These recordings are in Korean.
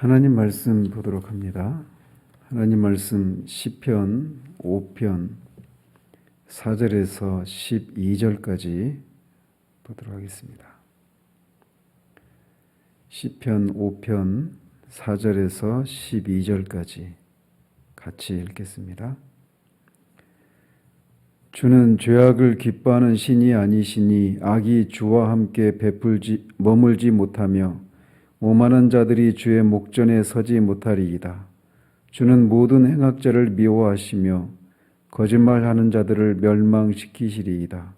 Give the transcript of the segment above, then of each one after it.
하나님 말씀 보도록 합니다. 하나님 말씀 시편 5편 4절에서 12절까지 보도록 하겠습니다. 시편 5편 4절에서 12절까지 같이 읽겠습니다. 주는 죄악을 기뻐하는 신이 아니시니 악이 주와 함께 머물지 못하며 오만한 자들이 주의 목전에 서지 못하리이다. 주는 모든 행악자를 미워하시며 거짓말하는 자들을 멸망시키시리이다.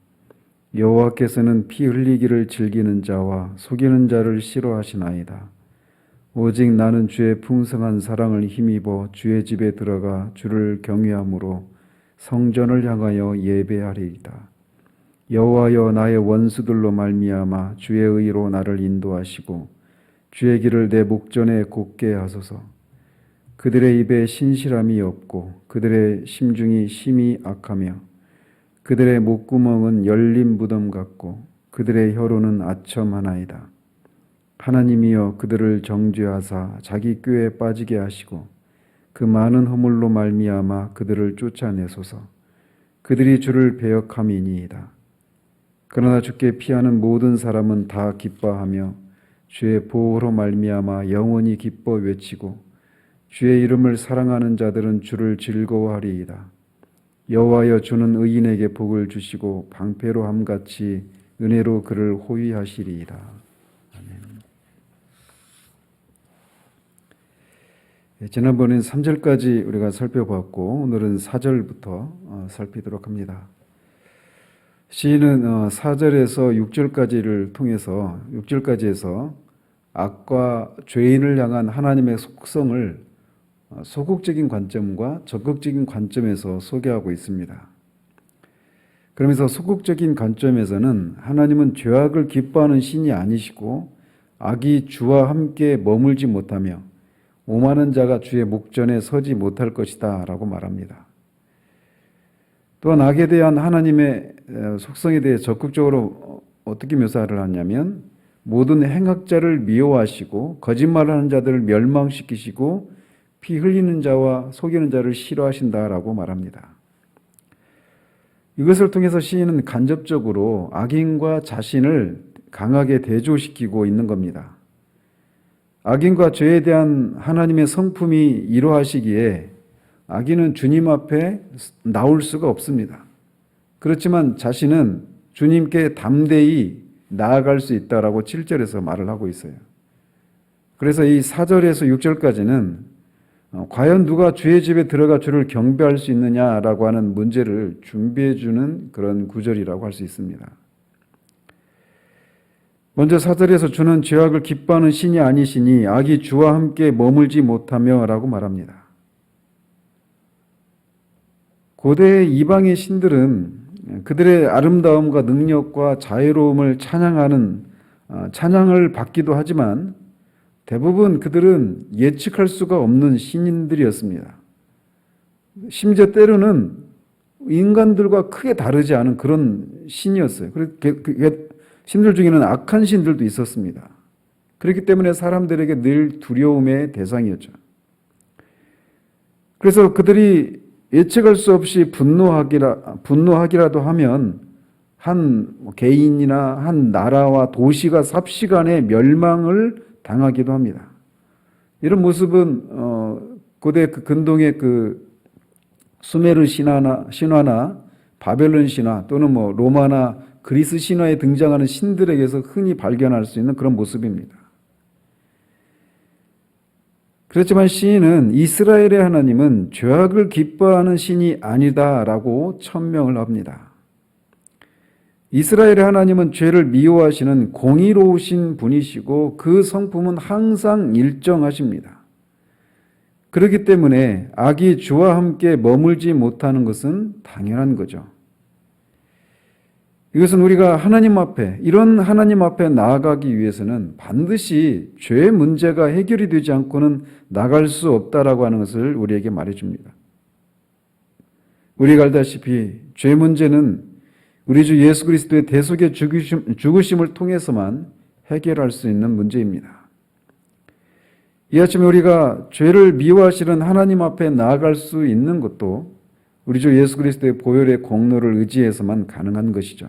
여호와께서는 피 흘리기를 즐기는 자와 속이는 자를 싫어하시나이다. 오직 나는 주의 풍성한 사랑을 힘입어 주의 집에 들어가 주를 경외함으로 성전을 향하여 예배하리이다. 여호와여, 나의 원수들로 말미암아 주의 의로 나를 인도하시고 주의 길을 내 목전에 곧게 하소서. 그들의 입에 신실함이 없고 그들의 심중이 심히 악하며 그들의 목구멍은 열린 무덤 같고 그들의 혀로는 아첨하나이다. 하나님이여, 그들을 정죄하사 자기 꾀에 빠지게 하시고 그 많은 허물로 말미암아 그들을 쫓아내소서. 그들이 주를 배역함이니이다. 그러나 주께 피하는 모든 사람은 다 기뻐하며 주의 보호로 말미암아 영원히 기뻐 외치고 주의 이름을 사랑하는 자들은 주를 즐거워하리이다. 여호와여, 주는 의인에게 복을 주시고 방패로 함같이 은혜로 그를 호위하시리이다. 아멘. 지난번엔 3절까지 우리가 살펴봤고 오늘은 4절부터 살피도록 합니다. 시인은 4절에서 6절까지를 통해서 6절까지에서 악과 죄인을 향한 하나님의 속성을 소극적인 관점과 적극적인 관점에서 소개하고 있습니다. 그러면서 소극적인 관점에서는 하나님은 죄악을 기뻐하는 신이 아니시고 악이 주와 함께 머물지 못하며 오만한 자가 주의 목전에 서지 못할 것이다 라고 말합니다. 또한 악에 대한 하나님의 속성에 대해 적극적으로 어떻게 묘사를 하냐면 모든 행악자를 미워하시고 거짓말하는 자들을 멸망시키시고 피 흘리는 자와 속이는 자를 싫어하신다라고 말합니다. 이것을 통해서 시인은 간접적으로 악인과 자신을 강하게 대조시키고 있는 겁니다. 악인과 죄에 대한 하나님의 성품이 이러하시기에 악인은 주님 앞에 나올 수가 없습니다. 그렇지만 자신은 주님께 담대히 나아갈 수 있다라고 7절에서 말을 하고 있어요. 그래서 이 4절에서 6절까지는 과연 누가 주의 집에 들어가 주를 경배할 수 있느냐라고 하는 문제를 준비해 주는 그런 구절이라고 할 수 있습니다. 먼저 4절에서 주는 죄악을 기뻐하는 신이 아니시니 악이 주와 함께 머물지 못하며 라고 말합니다. 고대의 이방의 신들은 그들의 아름다움과 능력과 자유로움을 찬양을 받기도 하지만 대부분 그들은 예측할 수가 없는 신들이었습니다. 심지어 때로는 인간들과 크게 다르지 않은 그런 신이었어요. 그 신들 중에는 악한 신들도 있었습니다. 그렇기 때문에 사람들에게 늘 두려움의 대상이었죠. 그래서 그들이 예측할 수 없이 분노하기라도 하면 한 개인이나 한 나라와 도시가 삽시간에 멸망을 당하기도 합니다. 이런 모습은 고대 근동의 수메르 신화나 바벨론 신화 또는 로마나 그리스 신화에 등장하는 신들에게서 흔히 발견할 수 있는 그런 모습입니다. 그렇지만 시인은 이스라엘의 하나님은 죄악을 기뻐하는 신이 아니다라고 천명을 합니다. 이스라엘의 하나님은 죄를 미워하시는 공의로우신 분이시고 그 성품은 항상 일정하십니다. 그렇기 때문에 악이 주와 함께 머물지 못하는 것은 당연한 거죠. 이것은 우리가 이런 하나님 앞에 나아가기 위해서는 반드시 죄의 문제가 해결이 되지 않고는 나갈 수 없다라고 하는 것을 우리에게 말해줍니다. 우리가 알다시피 죄 문제는 우리 주 예수 그리스도의 대속의 죽으심을 통해서만 해결할 수 있는 문제입니다. 이 아침에 우리가 죄를 미워하시는 하나님 앞에 나아갈 수 있는 것도 우리 주 예수 그리스도의 보혈의 공로를 의지해서만 가능한 것이죠.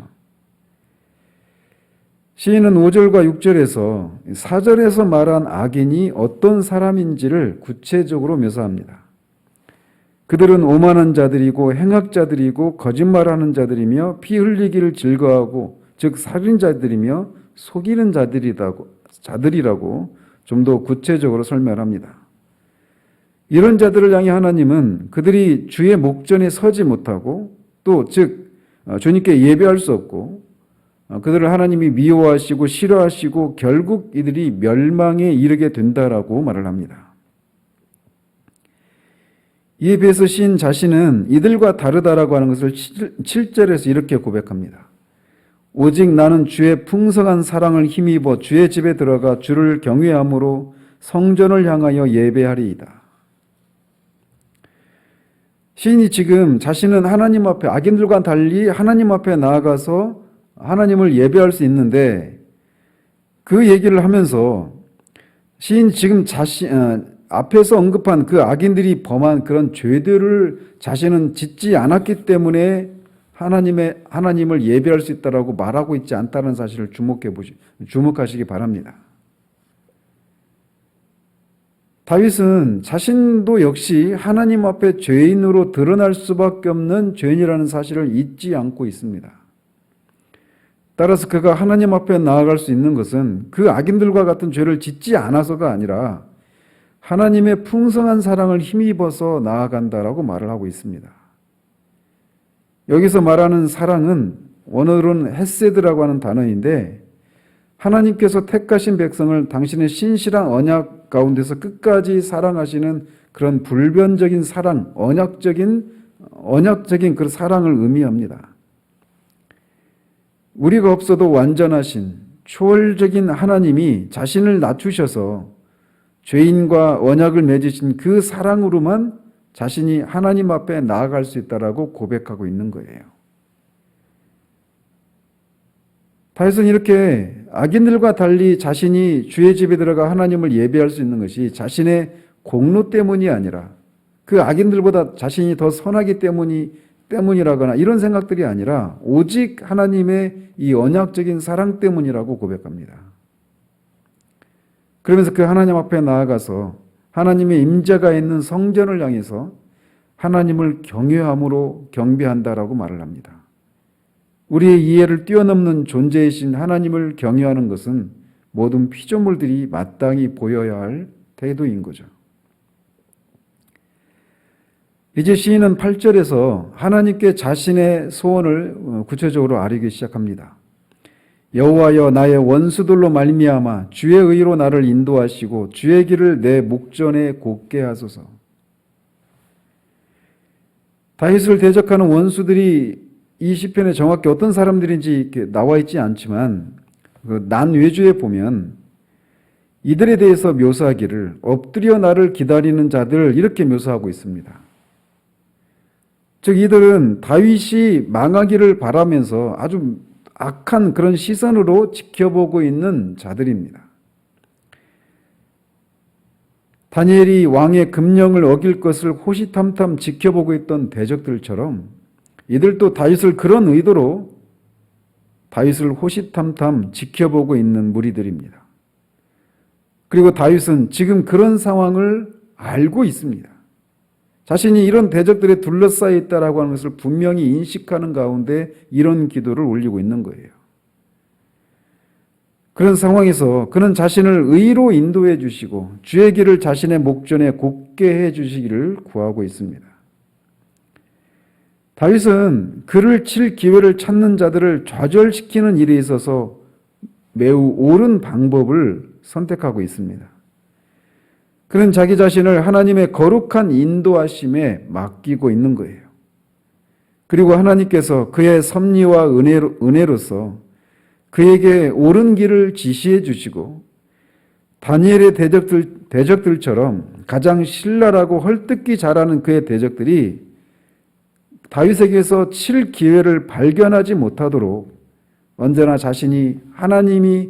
시인은 5절과 6절에서 4절에서 말한 악인이 어떤 사람인지를 구체적으로 묘사합니다. 그들은 오만한 자들이고 행악자들이고 거짓말하는 자들이며 피 흘리기를 즐거워하고 즉 살인자들이며 속이는 자들이라고 좀 더 구체적으로 설명합니다. 이런 자들을 향해 하나님은 그들이 주의 목전에 서지 못하고 또 즉 주님께 예배할 수 없고 그들을 하나님이 미워하시고 싫어하시고 결국 이들이 멸망에 이르게 된다라고 말을 합니다. 이에 비해서 시인 자신은 이들과 다르다라고 하는 것을 7절에서 이렇게 고백합니다. 오직 나는 주의 풍성한 사랑을 힘입어 주의 집에 들어가 주를 경외함으로 성전을 향하여 예배하리이다. 시인이 지금 자신은 하나님 앞에 악인들과 달리 하나님 앞에 나아가서 하나님을 예배할 수 있는데 그 얘기를 하면서 시인 지금 앞에서 언급한 그 악인들이 범한 그런 죄들을 자신은 짓지 않았기 때문에 하나님을 예배할 수 있다라고 말하고 있지 않다는 사실을 주목하시기 바랍니다. 다윗은 자신도 역시 하나님 앞에 죄인으로 드러날 수밖에 없는 죄인이라는 사실을 잊지 않고 있습니다. 따라서 그가 하나님 앞에 나아갈 수 있는 것은 그 악인들과 같은 죄를 짓지 않아서가 아니라 하나님의 풍성한 사랑을 힘입어서 나아간다라고 말을 하고 있습니다. 여기서 말하는 사랑은 원어로는 헤세드라고 하는 단어인데 하나님께서 택하신 백성을 당신의 신실한 언약 가운데서 끝까지 사랑하시는 그런 불변적인 사랑, 언약적인 그 사랑을 의미합니다. 우리가 없어도 완전하신 초월적인 하나님이 자신을 낮추셔서 죄인과 언약을 맺으신 그 사랑으로만 자신이 하나님 앞에 나아갈 수 있다라고 고백하고 있는 거예요. 다윗은 이렇게 악인들과 달리 자신이 주의 집에 들어가 하나님을 예배할 수 있는 것이 자신의 공로 때문이 아니라 그 악인들보다 자신이 더 선하기 때문이라거나 이런 생각들이 아니라 오직 하나님의 이 언약적인 사랑 때문이라고 고백합니다. 그러면서 그 하나님 앞에 나아가서 하나님의 임재가 있는 성전을 향해서 하나님을 경외함으로 경배한다라고 말을 합니다. 우리의 이해를 뛰어넘는 존재이신 하나님을 경외하는 것은 모든 피조물들이 마땅히 보여야 할 태도인 거죠. 이제 시인은 8절에서 하나님께 자신의 소원을 구체적으로 아뢰기 시작합니다. 여호와여 나의 원수들로 말미암아 주의 의로 나를 인도하시고 주의 길을 내 목전에 곧게 하소서. 다윗을 대적하는 원수들이 이 시편에 정확히 어떤 사람들인지 이렇게 나와 있지 않지만 그 난외주에 보면 이들에 대해서 묘사하기를 엎드려 나를 기다리는 자들 이렇게 묘사하고 있습니다. 즉 이들은 다윗이 망하기를 바라면서 아주 악한 그런 시선으로 지켜보고 있는 자들입니다. 다니엘이 왕의 금령을 어길 것을 호시탐탐 지켜보고 있던 대적들처럼 이들도 다윗을 그런 의도로 다윗을 호시탐탐 지켜보고 있는 무리들입니다. 그리고 다윗은 지금 그런 상황을 알고 있습니다. 자신이 이런 대적들에 둘러싸여 있다라고 하는 것을 분명히 인식하는 가운데 이런 기도를 올리고 있는 거예요. 그런 상황에서 그는 자신을 의로 인도해 주시고 주의 길을 자신의 목전에 곧게 해 주시기를 구하고 있습니다. 다윗은 그를 칠 기회를 찾는 자들을 좌절시키는 일에 있어서 매우 옳은 방법을 선택하고 있습니다. 그는 자기 자신을 하나님의 거룩한 인도하심에 맡기고 있는 거예요. 그리고 하나님께서 그의 섭리와 은혜로서 그에게 옳은 길을 지시해 주시고 다니엘의 대적들처럼 가장 신랄하고 헐뜯기 잘하는 그의 대적들이 다윗에게서 칠 기회를 발견하지 못하도록 언제나 하나님이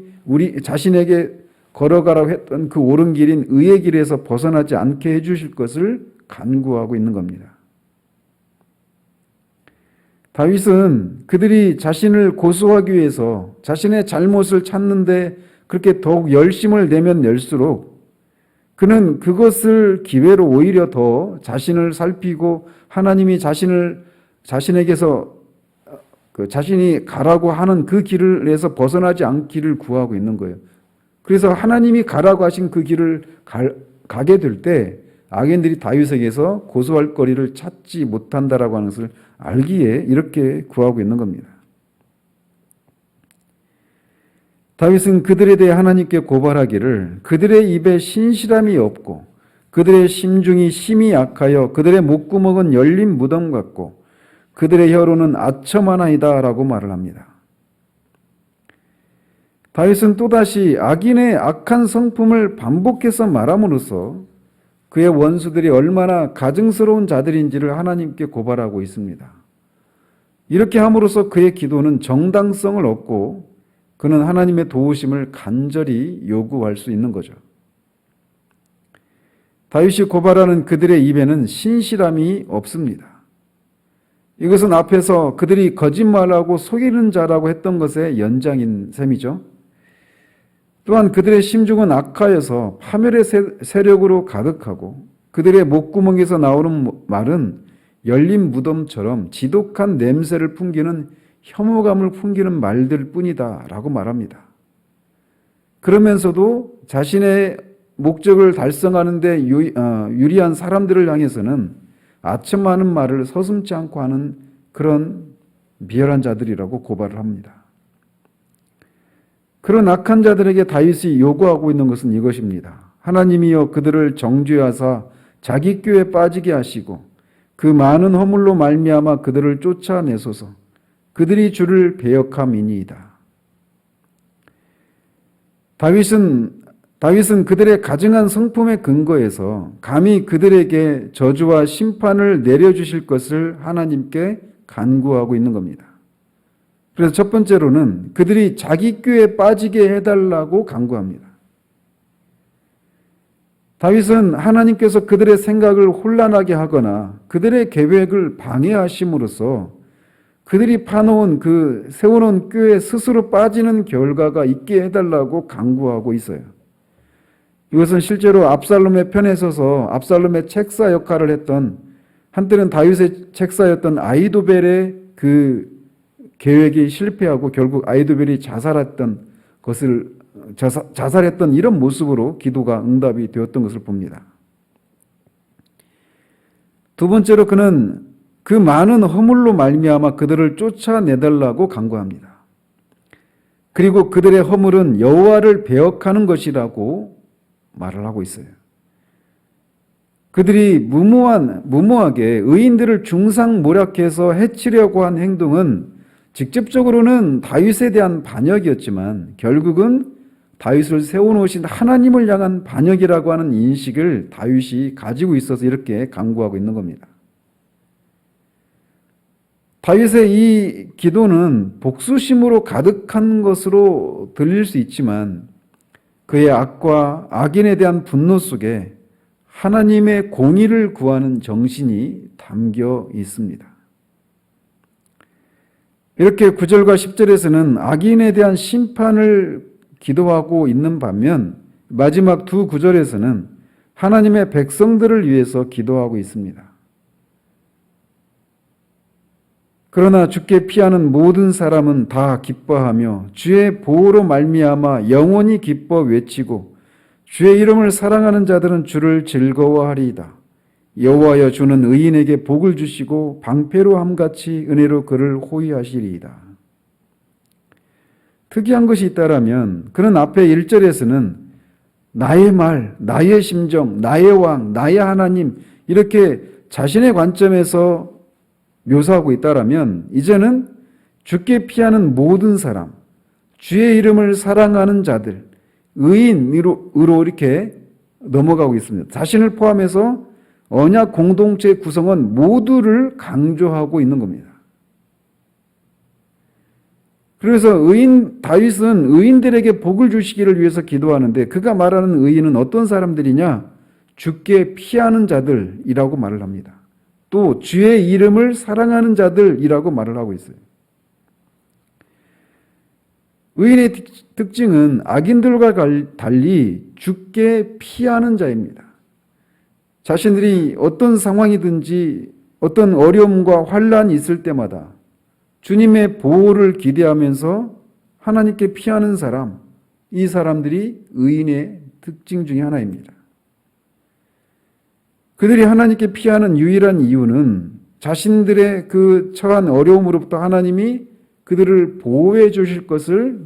자신에게 걸어가라고 했던 그 옳은 길인 의의 길에서 벗어나지 않게 해주실 것을 간구하고 있는 겁니다. 다윗은 그들이 자신을 고소하기 위해서 자신의 잘못을 찾는데 그렇게 더욱 열심을 내면 낼수록 그는 그것을 기회로 오히려 더 자신을 살피고 하나님이 자신에게서 자신이 가라고 하는 그 길에서 벗어나지 않기를 구하고 있는 거예요. 그래서 하나님이 가라고 하신 그 길을 가게 될 때 악인들이 다윗에게서 고소할 거리를 찾지 못한다라고 하는 것을 알기에 이렇게 구하고 있는 겁니다. 다윗은 그들에 대해 하나님께 고발하기를 그들의 입에 신실함이 없고 그들의 심중이 심히 약하여 그들의 목구멍은 열린 무덤 같고 그들의 혀로는 아첨하나이다 라고 말을 합니다. 다윗은 또다시 악인의 악한 성품을 반복해서 말함으로써 그의 원수들이 얼마나 가증스러운 자들인지를 하나님께 고발하고 있습니다. 이렇게 함으로써 그의 기도는 정당성을 얻고 그는 하나님의 도우심을 간절히 요구할 수 있는 거죠. 다윗이 고발하는 그들의 입에는 신실함이 없습니다. 이것은 앞에서 그들이 거짓말하고 속이는 자라고 했던 것의 연장인 셈이죠. 또한 그들의 심중은 악하여서 파멸의 세력으로 가득하고 그들의 목구멍에서 나오는 말은 열린 무덤처럼 지독한 냄새를 풍기는 혐오감을 풍기는 말들 뿐이다 라고 말합니다. 그러면서도 자신의 목적을 달성하는 데 유리한 사람들을 향해서는 아첨하는 말을 서슴지 않고 하는 그런 비열한 자들이라고 고발을 합니다. 그런 악한 자들에게 다윗이 요구하고 있는 것은 이것입니다. 하나님이여 그들을 정죄하사 자기 꾀에 빠지게 하시고 그 많은 허물로 말미암아 그들을 쫓아내소서. 그들이 주를 배역함이니이다. 다윗은 그들의 가증한 성품의 근거에서 감히 그들에게 저주와 심판을 내려주실 것을 하나님께 간구하고 있는 겁니다. 그래서 첫 번째로는 그들이 자기 꾀에 빠지게 해달라고 간구합니다. 다윗은 하나님께서 그들의 생각을 혼란하게 하거나 그들의 계획을 방해하심으로써 그들이 세워놓은 꾀에 스스로 빠지는 결과가 있게 해달라고 간구하고 있어요. 이것은 실제로 압살롬의 편에 서서 압살롬의 책사 역할을 했던 한때는 다윗의 책사였던 아히도벨의 그 계획이 실패하고 결국 아히도벨이 자살했던 이런 모습으로 기도가 응답이 되었던 것을 봅니다. 두 번째로 그는 그 많은 허물로 말미암아 그들을 쫓아내달라고 간구합니다. 그리고 그들의 허물은 여호와를 배역하는 것이라고 말을 하고 있어요. 그들이 무모하게 의인들을 중상모략해서 해치려고 한 행동은 직접적으로는 다윗에 대한 반역이었지만 결국은 다윗을 세워놓으신 하나님을 향한 반역이라고 하는 인식을 다윗이 가지고 있어서 이렇게 간구하고 있는 겁니다. 다윗의 이 기도는 복수심으로 가득한 것으로 들릴 수 있지만 그의 악과 악인에 대한 분노 속에 하나님의 공의를 구하는 정신이 담겨 있습니다. 이렇게 9절과 10절에서는 악인에 대한 심판을 기도하고 있는 반면 마지막 두 구절에서는 하나님의 백성들을 위해서 기도하고 있습니다. 그러나 주께 피하는 모든 사람은 다 기뻐하며 주의 보호로 말미암아 영원히 기뻐 외치고 주의 이름을 사랑하는 자들은 주를 즐거워하리이다. 여호와여 주는 의인에게 복을 주시고 방패로 함같이 은혜로 그를 호위하시리이다. 특이한 것이 있다라면 그는 앞에 1절에서는 나의 말, 나의 심정, 나의 왕, 나의 하나님 이렇게 자신의 관점에서 묘사하고 있다라면 이제는 주께 피하는 모든 사람, 주의 이름을 사랑하는 자들, 의인으로 이렇게 넘어가고 있습니다. 자신을 포함해서 언약 공동체 구성원 모두를 강조하고 있는 겁니다. 그래서 다윗은 의인들에게 복을 주시기를 위해서 기도하는데 그가 말하는 의인은 어떤 사람들이냐? 주께 피하는 자들이라고 말을 합니다. 또 주의 이름을 사랑하는 자들이라고 말을 하고 있어요. 의인의 특징은 악인들과 달리 주께 피하는 자입니다. 자신들이 어떤 상황이든지 어떤 어려움과 환란이 있을 때마다 주님의 보호를 기대하면서 하나님께 피하는 사람, 이 사람들이 의인의 특징 중에 하나입니다. 그들이 하나님께 피하는 유일한 이유는 자신들의 그 처한 어려움으로부터 하나님이 그들을 보호해 주실 것을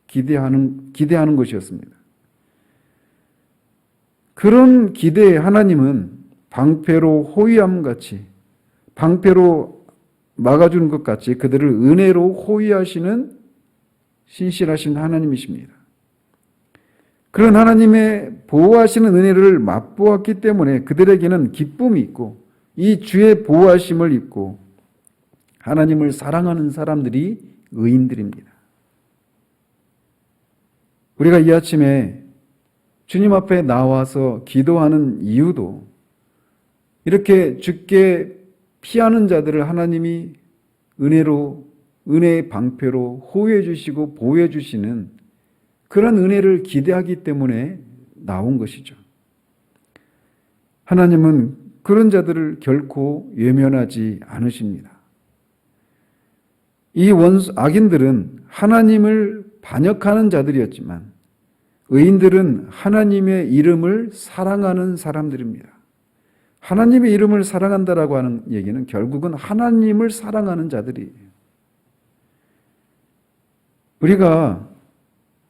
기대하는 것이었습니다. 그런 기대에 하나님은 방패로 호위함 같이, 방패로 막아주는 것 같이 그들을 은혜로 호위하시는 신실하신 하나님이십니다. 그런 하나님의 보호하시는 은혜를 맛보았기 때문에 그들에게는 기쁨이 있고 이 주의 보호하심을 입고 하나님을 사랑하는 사람들이 의인들입니다. 우리가 이 아침에 주님 앞에 나와서 기도하는 이유도 이렇게 주께 피하는 자들을 하나님이 은혜의 방패로 호위해 주시고 보호해 주시는 그런 은혜를 기대하기 때문에 나온 것이죠. 하나님은 그런 자들을 결코 외면하지 않으십니다. 이 악인들은 하나님을 반역하는 자들이었지만 의인들은 하나님의 이름을 사랑하는 사람들입니다. 하나님의 이름을 사랑한다라고 하는 얘기는 결국은 하나님을 사랑하는 자들이에요. 우리가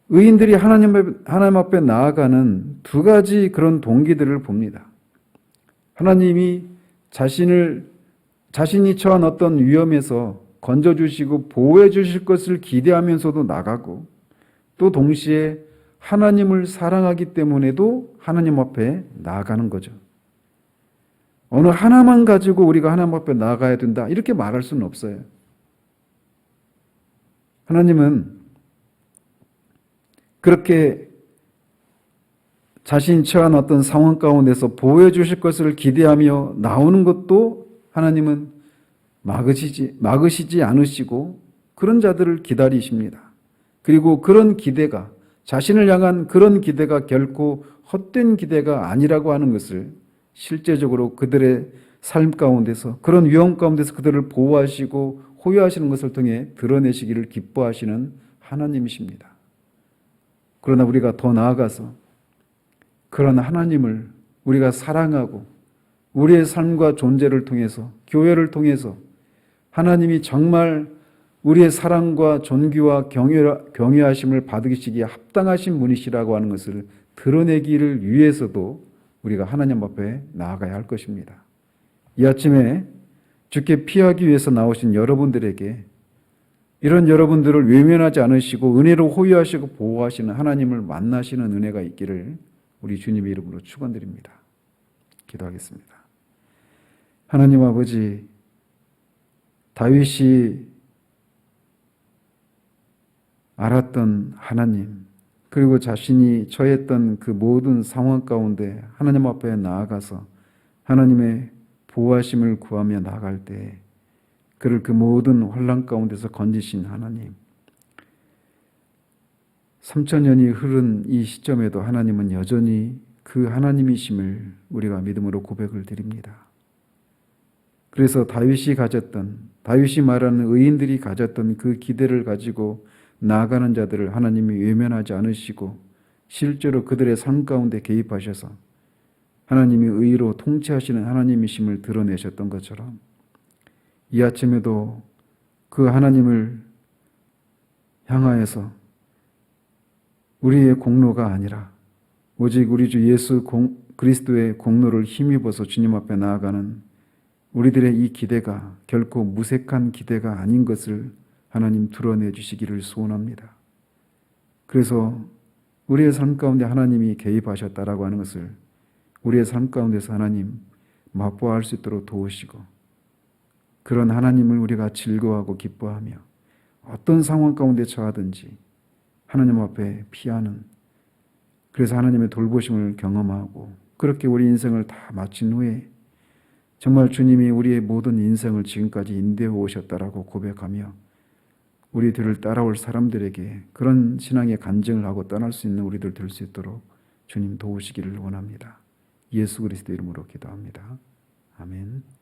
의인들이 하나님 앞에 나아가는 두 가지 그런 동기들을 봅니다. 하나님이 자신이 처한 어떤 위험에서 건져주시고 보호해 주실 것을 기대하면서도 나가고 또 동시에 하나님을 사랑하기 때문에도 하나님 앞에 나아가는 거죠. 어느 하나만 가지고 우리가 하나님 앞에 나아가야 된다 이렇게 말할 수는 없어요. 하나님은 그렇게 자신이 처한 어떤 상황 가운데서 보호해 주실 것을 기대하며 나오는 것도 하나님은 막으시지 않으시고 그런 자들을 기다리십니다. 그리고 그런 기대가 자신을 향한 그런 기대가 결코 헛된 기대가 아니라고 하는 것을 실제적으로 그들의 삶 가운데서 그런 위험 가운데서 그들을 보호하시고 호위하시는 것을 통해 드러내시기를 기뻐하시는 하나님이십니다. 그러나 우리가 더 나아가서 그런 하나님을 우리가 사랑하고 우리의 삶과 존재를 통해서 교회를 통해서 하나님이 정말 우리의 사랑과 존귀와 경외하심을 받으시기에 합당하신 분이시라고 하는 것을 드러내기를 위해서도 우리가 하나님 앞에 나아가야 할 것입니다. 이 아침에 주께 피하기 위해서 나오신 여러분들에게 이런 여러분들을 외면하지 않으시고 은혜로 호위하시고 보호하시는 하나님을 만나시는 은혜가 있기를 우리 주님의 이름으로 축원드립니다. 기도하겠습니다. 하나님 아버지, 다윗이 알았던 하나님, 그리고 자신이 처했던 그 모든 상황 가운데 하나님 앞에 나아가서 하나님의 보호하심을 구하며 나아갈 때 그를 그 모든 환난 가운데서 건지신 하나님, 3000년이 흐른 이 시점에도 하나님은 여전히 그 하나님이심을 우리가 믿음으로 고백을 드립니다. 그래서 다윗이 말하는 의인들이 가졌던 그 기대를 가지고 나아가는 자들을 하나님이 외면하지 않으시고 실제로 그들의 삶 가운데 개입하셔서 하나님이 의로 통치하시는 하나님이심을 드러내셨던 것처럼 이 아침에도 그 하나님을 향하여서 우리의 공로가 아니라 오직 우리 주 예수 그리스도의 공로를 힘입어서 주님 앞에 나아가는 우리들의 이 기대가 결코 무색한 기대가 아닌 것을 하나님 드러내 주시기를 소원합니다. 그래서 우리의 삶 가운데 하나님이 개입하셨다라고 하는 것을 우리의 삶 가운데서 하나님 맛보아할 수 있도록 도우시고 그런 하나님을 우리가 즐거워하고 기뻐하며 어떤 상황 가운데 처하든지 하나님 앞에 피하는, 그래서 하나님의 돌보심을 경험하고 그렇게 우리 인생을 다 마친 후에 정말 주님이 우리의 모든 인생을 지금까지 인도해 오셨다라고 고백하며 우리들을 따라올 사람들에게 그런 신앙의 간증을 하고 떠날 수 있는 우리들 될 수 있도록 주님 도우시기를 원합니다. 예수 그리스도 이름으로 기도합니다. 아멘.